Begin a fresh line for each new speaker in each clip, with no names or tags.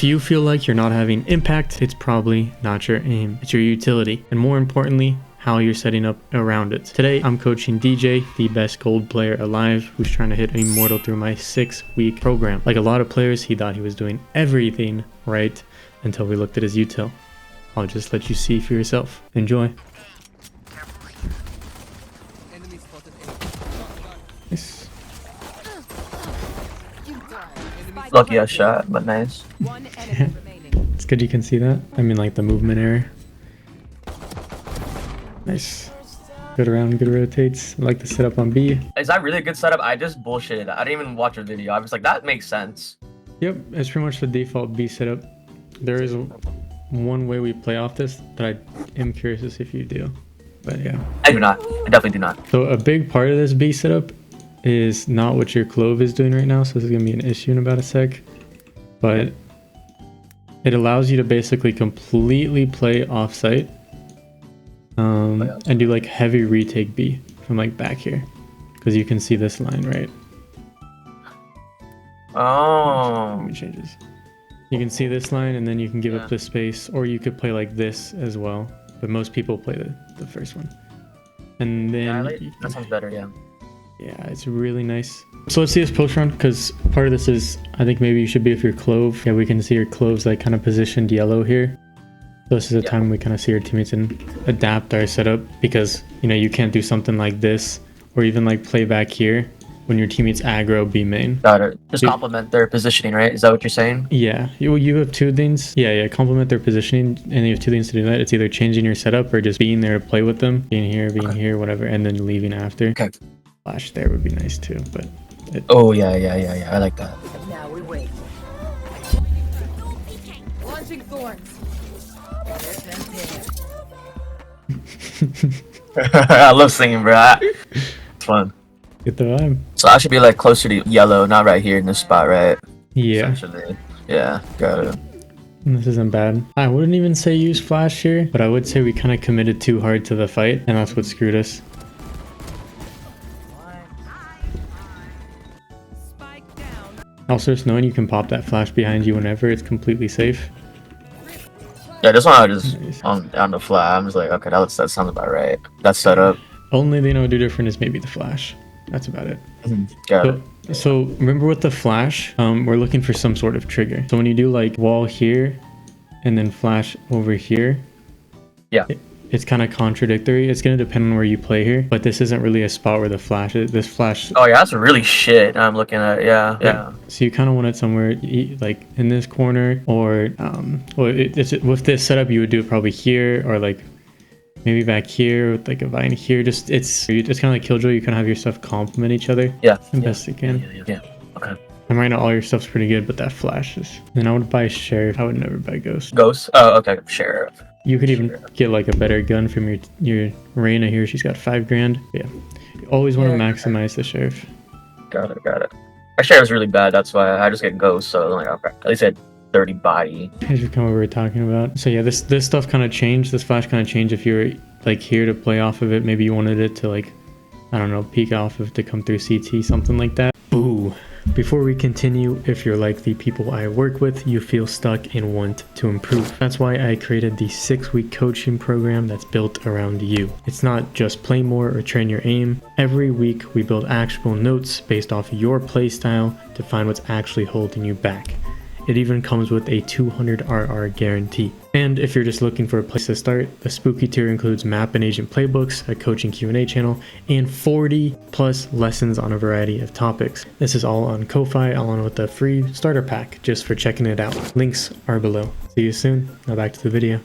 If you feel like you're not having impact, it's probably not your aim. It's your utility. And more importantly, how you're setting up around it. Today, I'm coaching DJ, the best gold player alive, who's trying to hit Immortal through my 6-week program. Like a lot of players, he thought he was doing everything right until we looked at his util. I'll just let you see for yourself. Enjoy. Nice.
Lucky I shot, but nice.
It's good you can see that. I mean, like the movement error. Nice. Good around, good rotates. I like the setup on B.
Is that really a good setup? I just bullshitted. I didn't even watch a video. I was like, that makes sense.
Yep, it's pretty much the default B setup. There is one way we play off this that I am curious to see if you do. But yeah.
I do not. I definitely do not.
So a big part of this B setup is not what your Clove is doing right now. So this is going to be an issue in about a sec. But it allows you to basically completely play off-site. And do like heavy retake B from like back here, because you can see this line, right?
Oh.
Let me change this. You can see this line, and then you can give up the space, or you could play like this as well. But most people play the first one, and then
that sounds better. Yeah.
Yeah, it's really nice. So let's see this post round, because part of this is I think maybe you should be with your Clove. Yeah, we can see your Clove's like kind of positioned yellow here. So this is a time we kind of see our teammates and adapt our setup, because, you know, you can't do something like this or even like play back here when your teammates aggro B main.
Got it. Just complement their positioning, right? Is that what you're saying?
Yeah. You have two things. Yeah. Complement their positioning, and you have two things to do that. It's either changing your setup or just being there to play with them. Being here, whatever, and then leaving after.
Okay.
Flash there would be nice too, but...
Oh, yeah. I like that.
Now we wait. Launching thorns.
I love singing, bro. It's fun.
Get the vibe.
So I should be like closer to yellow, not right here in this spot, right?
Yeah.
Yeah, got it.
This isn't bad. I wouldn't even say use flash here, but I would say we kind of committed too hard to the fight, and that's what screwed us. Also, just knowing you can pop that flash behind you whenever, it's completely safe.
Yeah, this one I just on the fly. I'm just like, okay, that sounds about right. That's set up.
Only thing I would do different is maybe the flash. That's about it.
Got it.
So remember with the flash, we're looking for some sort of trigger. So when you do like wall here and then flash over here,
yeah,
it's kind of contradictory. It's going to depend on where you play here, but this isn't really a spot where the flash is. This flash...
Oh yeah, that's really shit I'm looking at. Yeah.
So you kind of want it somewhere like in this corner, or with this setup you would do it probably here, or like maybe back here with like a vine here. It's kind of like Killjoy. You kind of have your stuff complement each other.
Yeah.
The best you can.
Yeah. Okay.
And right now all your stuff's pretty good, but that flash is... Then I would buy Sheriff. I would never buy Ghost.
Ghost? Oh, okay. Sheriff.
You could even get like a better gun from your Reyna here. She's got 5 grand. Yeah. You always want to maximize the Sheriff.
Got it. My Sheriff's really bad. That's why I just get Ghost. So like, okay. At least I had 30 body.
Here's kind of what we were talking about. So yeah, this stuff kind of changed. This flash kind of changed. If you were like here to play off of it, maybe you wanted it to like, I don't know, peek off of to come through CT, something like that. Boo. Before we continue, if you're like the people I work with, you feel stuck and want to improve. That's why I created the 6-week coaching program that's built around you. It's not just play more or train your aim. Every week we build actionable notes based off your play style to find what's actually holding you back. It even comes with a 200 RR guarantee. And if you're just looking for a place to start, the Spooky tier includes map and agent playbooks, a coaching Q&A channel, and 40 plus lessons on a variety of topics. This is all on Ko-Fi, along with a free starter pack just for checking it out. Links are below. See you soon. Now back to the video.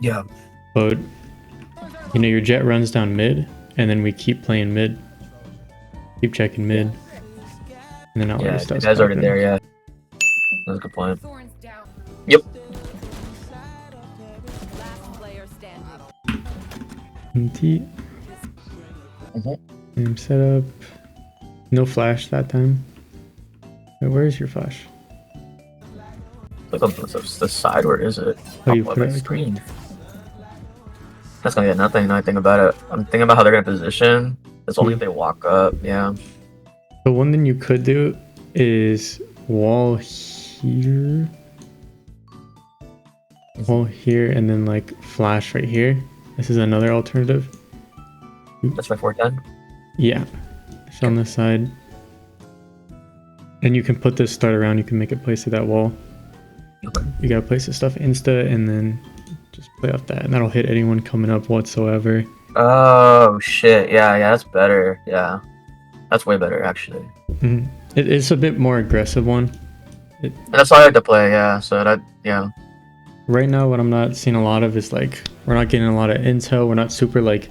Yeah.
But you know, your jet runs down mid, and then we keep playing mid. Keep checking mid. And then all
the
stuff.
You guys already there, yeah. That's a good point. Yep.
MT. Same setup. No flash that time. Wait, where is your flash?
Look on the side. Where is it?
Oh, you put it on the
screen. That's gonna get nothing. Nothing about it. I'm thinking about how they're gonna position. It's only if they walk up. Yeah.
The one thing you could do is wall here. Wall here, and then like flash right here. This is another alternative.
That's my 410.
Yeah, it's on this side. And you can put this start around, you can make it place to that wall.
Okay.
You gotta place this stuff insta and then just play off that, and that'll hit anyone coming up whatsoever.
Oh shit! Yeah, that's better. Yeah, that's way better actually.
Mm-hmm. It's a bit more aggressive one.
And that's all I like to play. Yeah, so that yeah.
Right now, what I'm not seeing a lot of is like we're not getting a lot of intel. We're not super like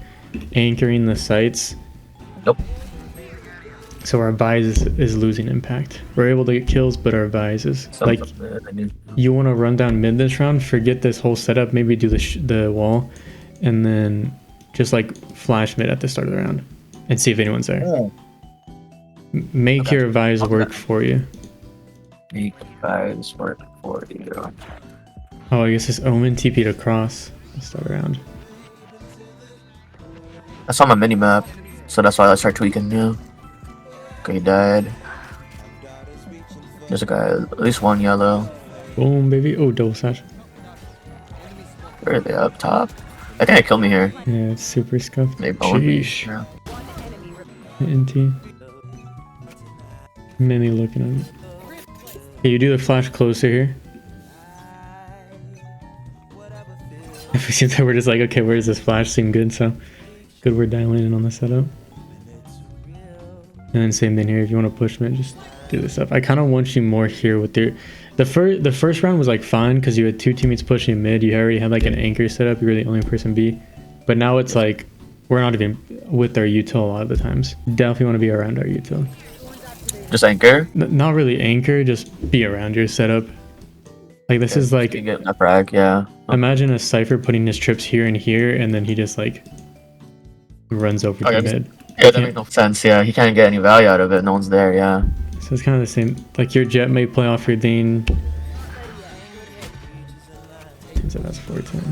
anchoring the sites.
Nope.
So our buys is losing impact. We're able to get kills, but our buys is like you want to run down mid this round. Forget this whole setup. Maybe do the wall, and then just like flash mid at the start of the round, and see if anyone's there.
Oh.
Make your buys work for you.
Make buys work for you.
Oh, I guess this Omen TP'd across the start round.
I saw my mini map, so that's why I start tweaking. Yeah. Okay, he died. There's a guy, at least one yellow.
Boom, baby. Oh, double sash.
Where are they up top? I think they killed me here.
Yeah, it's super scuffed.
They boned me.
Sheesh.
Yeah.
NT. Many looking at it. Okay, you do the flash closer here. If we see that, we're just like, okay, where's this flash? Seem good, so good. We're dialing in on the setup. And then same thing here. If you want to push mid, just do this stuff. I kind of want you more here with your. The first round was like fine because you had two teammates pushing mid. You already had like an anchor set up. You were the only person B. But now it's like we're not even with our util a lot of the times. Definitely want to be around our util.
Just anchor?
Not really anchor, just be around your setup. Like this is like
you get that frag, yeah.
Imagine a Cypher putting his trips here and here, and then he just like runs over to mid.
Yeah, that makes no sense. Yeah, he can't get any value out of it. No one's there. Yeah.
So it's kind of the same. Like your jet may play off your Dean. So that's 410.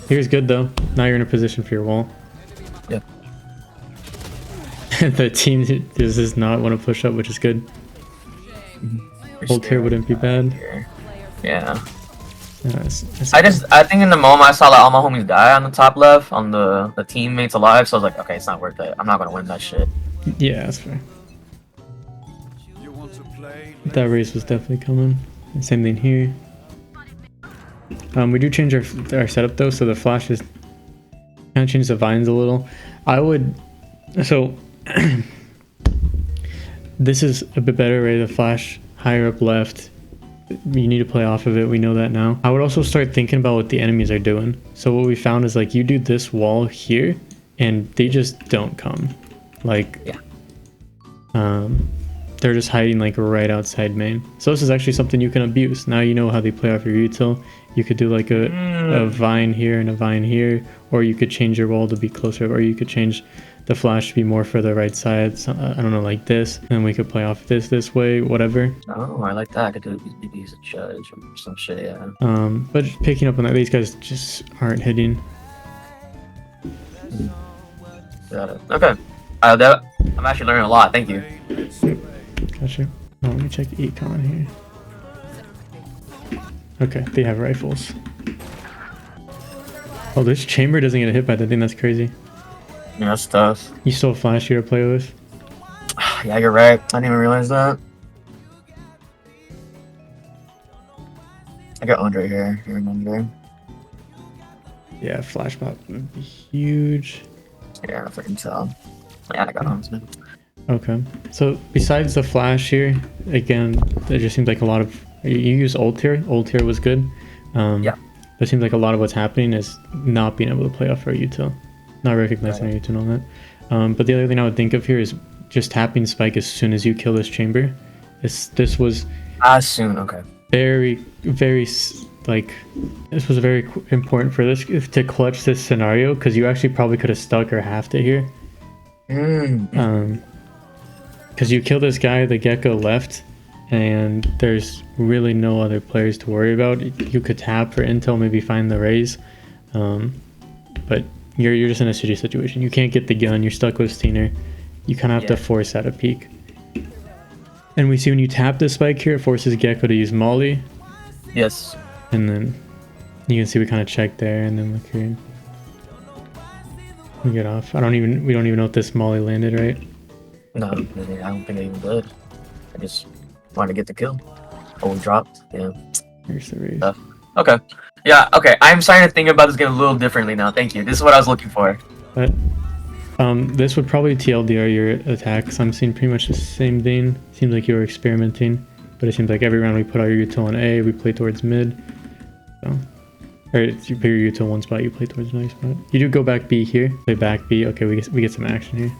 Here's good though. Now you're in a position for your wall.
Yeah.
The team does not want to push up, which is good. Hold here wouldn't be bad.
Yeah.
That's
I think in the moment I saw like all my homies die on the top left, on the teammates alive, so I was like, okay, it's not worth it. I'm not gonna win that shit.
Yeah, that's fair. That race was definitely coming. And same thing here. We do change our setup though, so the flash is kind of change the vines a little. I would so this is a bit better, right? The flash higher up left. You need to play off of it. We know that now. I would also start thinking about what the enemies are doing. So what we found is like you do this wall here and they just don't come. Like they're just hiding like right outside main. So this is actually something you can abuse. Now you know how they play off your util. You could do like a vine here and a vine here, or you could change your wall to be closer, or you could change the flash to be more for the right side. So, I don't know, like this. And we could play off this way, whatever.
Oh, I like that. I could do maybe as a judge or some shit, yeah.
But picking up on that, these guys just aren't hitting.
Got it. Okay. I'm actually learning a lot. Thank you.
Gotcha. Oh, let me check econ here. Okay, they have rifles. Oh, this chamber doesn't get hit by that thing. That's crazy.
Yeah, that's tough.
You still have flash here to play with?
Yeah, you're right. I didn't even realize that. I got Andre here. You remember?
Yeah, flash bot would be huge.
Yeah, I can tell. Yeah, I got Huntsman.
Okay. So besides the flash here, again, it just seems like a lot of you use ult here. Ult here was good.
Yeah.
It seems like a lot of what's happening is not being able to play off our util, not recognizing our util and all that. But the other thing I would think of here is just tapping spike as soon as you kill this chamber. This was
as soon. Okay.
Very like this was very important for this to clutch this scenario, because you actually probably could have stuck or halved it here. Because you kill this guy, the gecko left, and there's really no other players to worry about. You could tap for intel, maybe find the raise, but you're just in a shitty situation. You can't get the gun. You're stuck with Steiner. You kind of have to force out a peek. And we see when you tap this spike here, it forces Gecko to use Molly.
Yes.
And then you can see we kind of check there, and then look here. We get off. We don't even know if this Molly landed, right?
No, I don't think I even did. I just wanted to get the kill. Oh, we dropped. Yeah.
Here's the raise.
Okay. Yeah, okay. I'm starting to think about this game a little differently now. Thank you. This is what I was looking for.
But this would probably TLDR your attacks. I'm seeing pretty much the same thing. Seems like you were experimenting, but it seems like every round we put our util on A, we play towards mid. So, or you put your util one spot, you play towards the next spot. You do go back B here, play back B. Okay, we get some action here.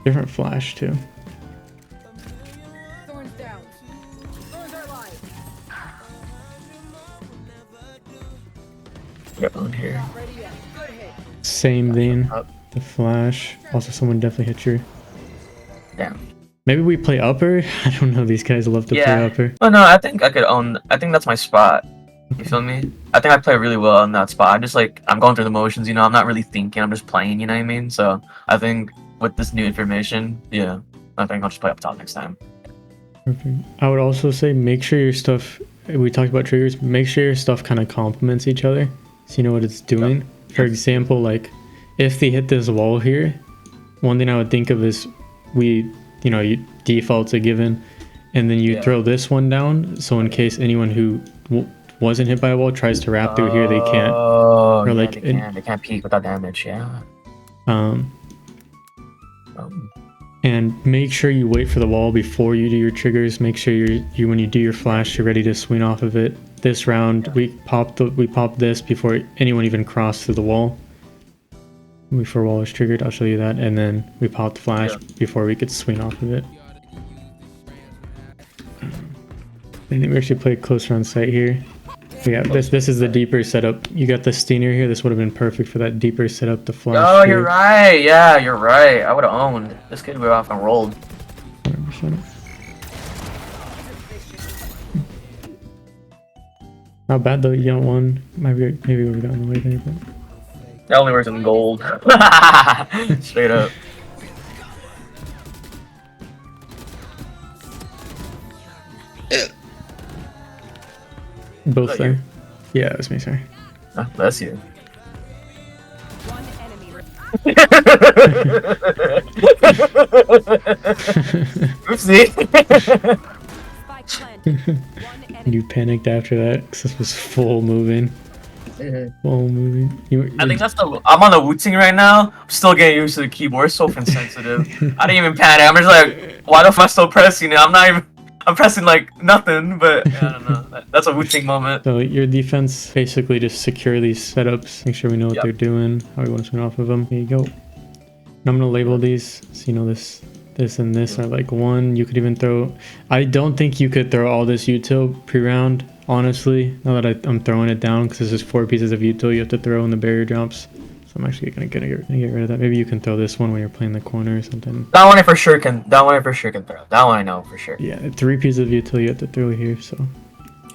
Different flash too.
Thorns down. Thorns are alive.
Yep, on here.
Not ready yet. Good hit.
Same thing.
Up.
The flash. Also, someone definitely hit your.
Damn.
Maybe we play upper. I don't know. These guys love to play upper.
Oh no, I think I could own. I think that's my spot. You feel me? I think I play really well on that spot. I'm just like, I'm going through the motions, you know, I'm not really thinking, I'm just playing, you know what I mean? So I think with this new information, yeah, I think I'll just play up top next time.
Perfect. I would also say make sure your stuff, we talked about triggers, make sure your stuff kind of complements each other so you know what it's doing. Yep. For example, like if they hit this wall here, one thing I would think of is you default's a given, and then you throw this one down, so in case anyone who wasn't hit by a wall tries to wrap through here, they can't.
Or like they can't peek without damage. Yeah.
And make sure you wait for the wall before you do your triggers. Make sure you when you do your flash, you're ready to swing off of it. This round we popped this before anyone even crossed through the wall. Before wall is triggered, I'll show you that, and then we popped flash before we could swing off of it. I think we actually played closer on site here. Yeah, this is the deeper setup. You got the Steiner here. This would have been perfect for that deeper setup. The flash.
Oh, you're right. Yeah, you're right. I would have owned. This kid would have and rolled.
100%. Not bad though. You got one. Maybe we got in the way there, but
that only works in gold. Straight up.
Both there. Yeah, that was me, sorry.
Oh, bless you.
One enemy.
Oopsie.
Spike planted. One enemy.
You panicked after that because this was full moving. Full moving.
I think that's I'm on the Wu-Ting right now. I'm still getting used to the keyboard. It's so insensitive. I didn't even panic. I'm just like, why the fuck am I still pressing it? I'm pressing like nothing, but I don't know. That's a Wu-Ting moment.
So your defense basically just secure these setups, make sure we know what they're doing, how we want to swing off of them. There you go. And I'm gonna label these so you know this and this are like one. You could even throw. I don't think you could throw all this util pre-round. Honestly, now that I'm throwing it down because this is 4 pieces of util you have to throw in the barrier drops. So I'm actually gonna get rid of that. Maybe you can throw this one when you're playing the corner or something.
That one I for sure can. That one I for sure can throw. That one I know for sure.
Yeah, 3 pieces of util you have to throw here, so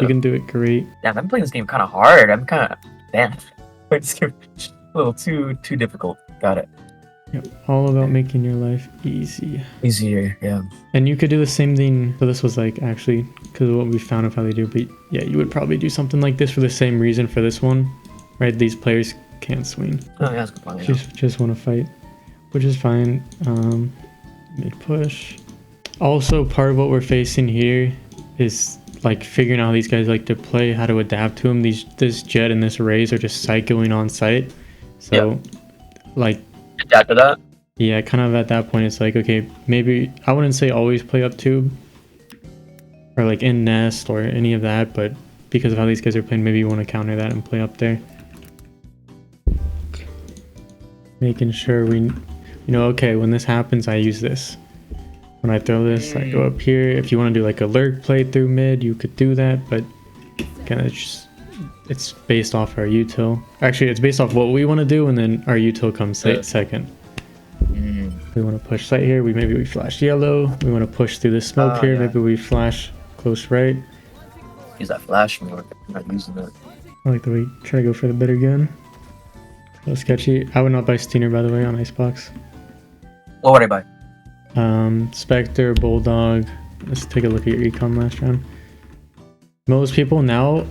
you can do it great.
Damn, I'm playing this game kind of hard. I'm kind of damn. This game a little too difficult. Got it.
Yep, all about making your life easy.
Easier, yeah.
And you could do the same thing. So this was like actually because of what we found of how they do. But yeah, you would probably do something like this for the same reason for this one, right? These players can't swing.
Oh, yeah, that's a good point.
Just want to fight, which is fine. Mid push. Also, part of what we're facing here is like figuring out how these guys like to play, how to adapt to them. This Jet and this Raze are just cycling on site. So, like.
Adapt to that?
Yeah, kind of at that point, it's like, okay, maybe I wouldn't say always play up tube or like in nest or any of that, but because of how these guys are playing, maybe you want to counter that and play up there. Making sure okay, when this happens, I use this. When I throw this, I go up here. If you want to do like a lurk play through mid, you could do that, but kind of just. It's based off our util. Actually, it's based off what we want to do, and then our util comes second. We want to push site here. Maybe we flash yellow. We want to push through this smoke here. Yeah. Maybe we flash close right.
Use that flash more. I'm not using it.
I like the way you try to go for the better gun. A little sketchy. I would not buy Steiner, by the way, on Icebox.
What would I buy?
Spectre, Bulldog. Let's take a look at your econ last round. Most people now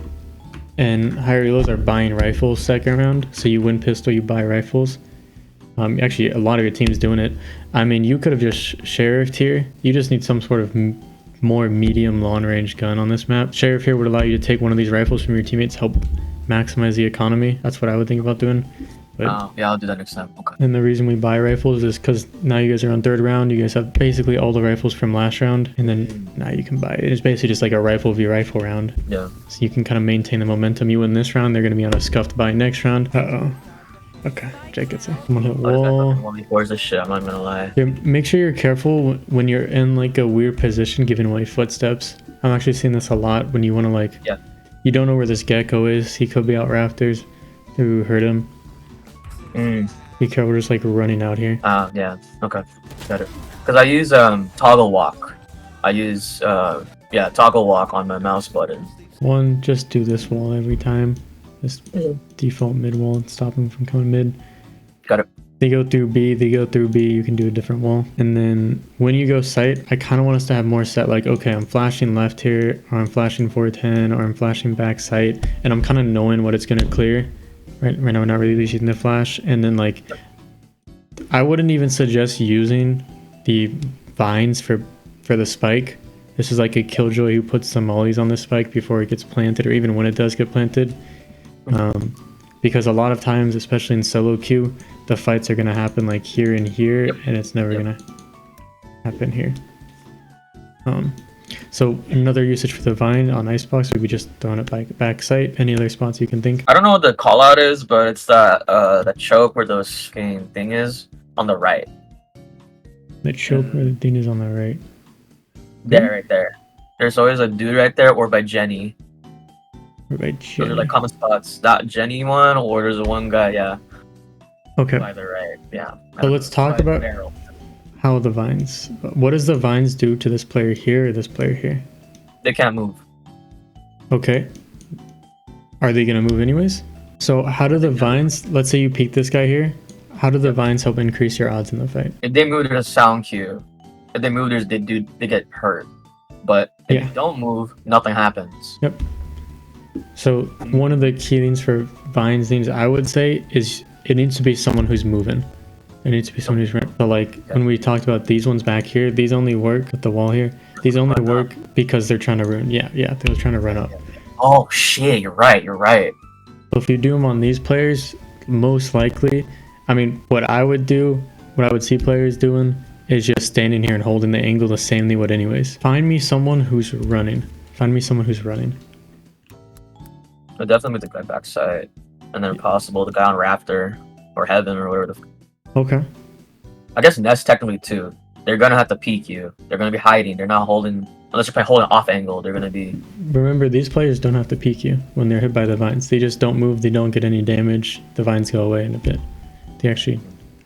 in higher elos are buying rifles second round. So you win pistol, you buy rifles. Actually, a lot of your team's doing it. I mean, you could have just sheriffed here. You just need some sort of more medium long range gun on this map. Sheriff here would allow you to take one of these rifles from your teammates, help maximize the economy. That's what I would think about doing. But,
yeah, I'll do that next time. Okay.
and the reason we buy rifles is because now you guys are on third round. You guys have basically all the rifles from last round, and then now you can buy it. It's basically just like a rifle v rifle round.
Yeah.
So you can kind of maintain the momentum. You win this round, they're going to be on a scuffed buy next round. Uh-oh. Okay, Jake gets it. I'm gonna hit wall.
1v4 is this shit, I'm not gonna lie.
Yeah, make sure you're careful when you're in like a weird position giving away footsteps. I'm actually seeing this a lot when you want to like...
Yeah.
You don't know where this gecko is. He could be out rafters. Maybe we hurt him. Be careful just like running out here.
Yeah. Okay. Got it. Because I use toggle walk. I use toggle walk on my mouse button.
One, just do this wall every time. Just default mid wall and stop him from coming mid.
Got it.
They go through B, you can do a different wall. And then when you go sight, I kind of want us to have more set like, okay, I'm flashing left here, or I'm flashing 410, or I'm flashing back sight, and I'm kind of knowing what it's going to clear. Right now we're not really using the flash. And then like, I wouldn't even suggest using the vines for the spike. This is like a killjoy who puts some mollies on the spike before it gets planted, or even when it does get planted. Because a lot of times, especially in solo queue, the fights are going to happen like here and here, and it's never going to happen here. So another usage for the vine on Icebox would be just throwing it back sight. Any other spots you can think?
I don't know what the call out is, but it's that choke where the fucking thing is on the right.
The choke where the thing is on the right.
There, right there. There's always a dude right there, or by Jenny.
Or by
Those are like common spots. That Jenny one, or there's a one guy, yeah.
Okay.
By the right, yeah.
So let's talk about how the vines. What does the vines do to this player here or this player here?
They can't move.
Okay. Are they gonna move anyways? So how do the vines? Let's say you peek this guy here. How do the vines help increase your odds in the fight?
If they move, there's a sound cue. If they move, they get hurt. But if you don't move, nothing happens.
Yep. So one of the key things for vines things I would say is it needs to be someone who's moving. It needs to be someone who's running. So like when we talked about these ones back here, these only work with the wall here. These only work because they're trying to run. Yeah, they're trying to run up.
Oh shit, you're right.
So if you do them on these players, most likely, I mean, what I would see players doing is just standing here and holding the angle the same they would anyways. Find me someone who's running.
So definitely with the guy backside, and then possible the guy on rafter or heaven or whatever.
Okay.
I guess Nest technically too. They're gonna have to peek you. They're gonna be hiding. They're not holding unless you're holding off angle. They're gonna be.
Remember, these players don't have to peek you when they're hit by the vines. They just don't move. They don't get any damage. The vines go away in a bit. I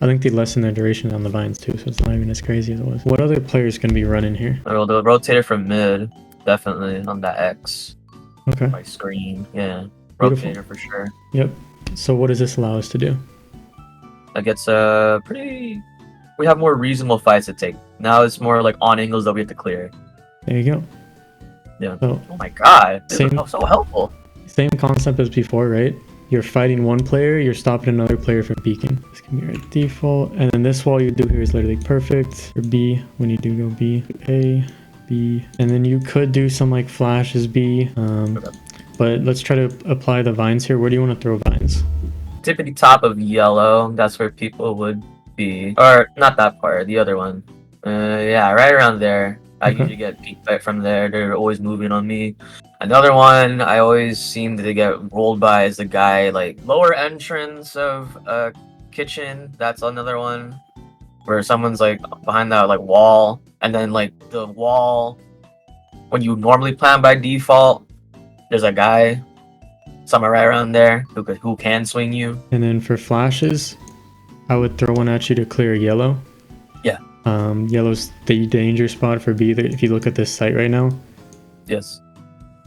think they lessen their duration on the vines too, so it's not even as crazy as it was. What other players gonna be running here?
Well, the rotator from mid, definitely on that X.
Okay.
My screen, yeah.
Beautiful.
Rotator for sure.
Yep. So what does this allow us to do?
That gets we have more reasonable fights to take. Now it's more like on angles that we have to clear.
There you go.
Yeah.
So,
oh my god, this is so helpful.
Same concept as before, right? You're fighting one player, you're stopping another player from peeking. This can be right default. And then this wall you do here is literally perfect. For B, when you do go B, A, B. And then you could do some like flashes B. But let's try to apply the vines here. Where do you want to throw vines?
Tippity top of yellow, that's where people would be. Or not that part, the other one. Yeah, right around there. I usually get peeked right from there. They're always moving on me. Another one I always seem to get rolled by is the guy like lower entrance of kitchen. That's another one where someone's like behind that like wall, and then like the wall when you normally plan by default, there's a guy somewhere right around there who can swing you.
And then for flashes, I would throw one at you to clear yellow.
Yeah.
Yellow's the danger spot for B. If you look at this site right now.
Yes.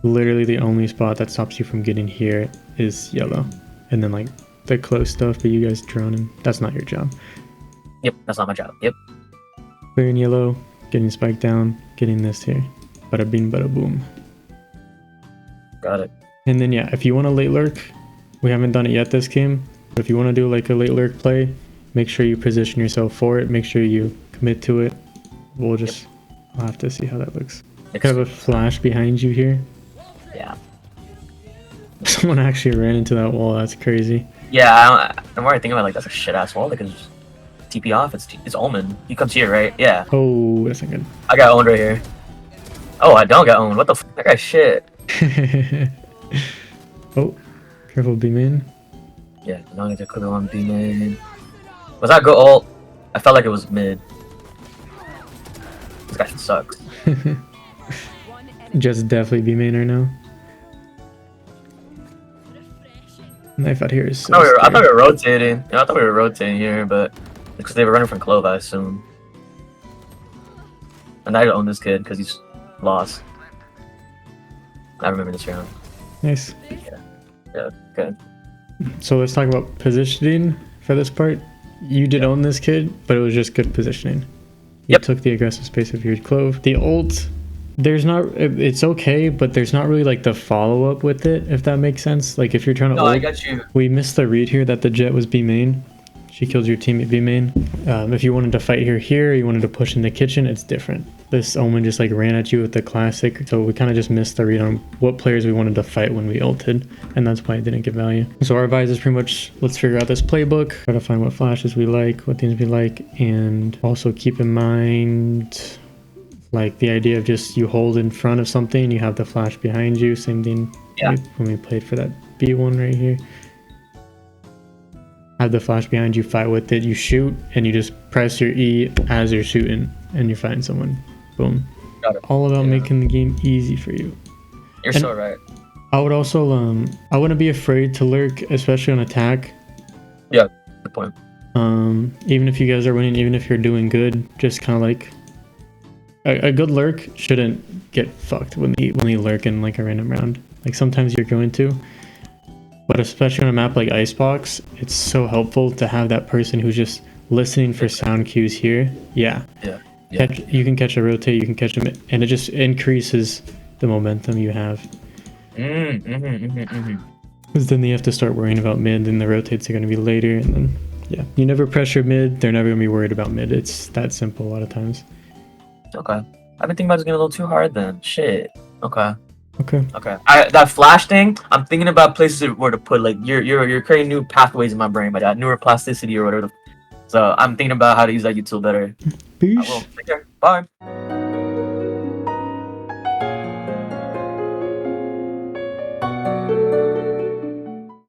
Literally the only spot that stops you from getting here is yellow. And then like the close stuff, but you guys droning, that's not your job.
Yep, that's not my job. Yep.
Clearing yellow, getting spike down, getting this here. Bada bing, bada boom.
Got it.
And then yeah, if you want to late lurk, we haven't done it yet this game, but if you want to do like a late lurk play, make sure you position yourself for it. Make sure you commit to it. We'll just, I'll have to see how that looks. I have a flash behind you here.
Yeah.
Someone actually ran into that wall. That's crazy.
Yeah, the more I think about it, like, that's a shit ass wall because TP off, it's Omen. He comes here, right? Yeah.
Oh, that's not good.
I got owned right here. Oh, I don't get owned. What the f? That guy's shit.
Oh, careful B main.
Yeah, now I need to click on B main. Was that good ult? I felt like it was mid. This guy sucks.
One enemy.
Just definitely B main right now. Knife out here is so
I thought we
scary.
were rotating. Yeah, I thought we were rotating here, but because they were running from Clove, I assume. And I own this kid because he's lost. I remember this round.
Nice.
Yeah, good.
So let's talk about positioning for this part. You did own this kid, but it was just good positioning. You
Yep.
took the aggressive space of your clove. The ult, there's not, it's okay, but there's not really like the follow up with it, if that makes sense. Like if you're trying to
No,
ult,
I got you.
we missed the read here that the Jet was B main. She killed your teammate B main. If you wanted to fight here, you wanted to push in the kitchen, it's different. This Omen just like ran at you with the classic, so we kind of just missed the read on what players we wanted to fight when we ulted, and that's why it didn't get value. So our advice is pretty much, let's figure out this playbook, try to find what flashes we like, what things we like, and also keep in mind like the idea of just you hold in front of something, you have the flash behind you. Same thing
Yeah.
when we played for that B1 right here. Have the flash behind you, fight with it, you shoot, and you just press your E as you're shooting, and you find someone. Boom.
Got it.
All about
Yeah.
making the game easy for you.
You're
And-
so right.
I would also, I wouldn't be afraid to lurk, especially on attack.
Good point.
Even if you guys are winning, even if you're doing good, just kind of like a good lurk shouldn't get fucked when you lurk in like a random round. Like sometimes you're going to, but especially on a map like Icebox, it's so helpful to have that person who's just listening for sound cues here. Yeah.
Yeah. Yeah.
You can catch a rotate, you can catch them, and it just increases the momentum you have. Because then you have to start worrying about mid, and the rotates are going to be later, and then yeah, you never pressure mid. They're never going to be worried about mid. It's that simple a lot of times.
Okay. I've been thinking about this getting a little too hard then. Shit. Okay.
Okay.
Okay. That flash thing, I'm thinking about places where to put, like, you're creating new pathways in my brain by that neuroplasticity or whatever. So I'm thinking about how to use that util better. I will.
Peace.
Take care. Bye.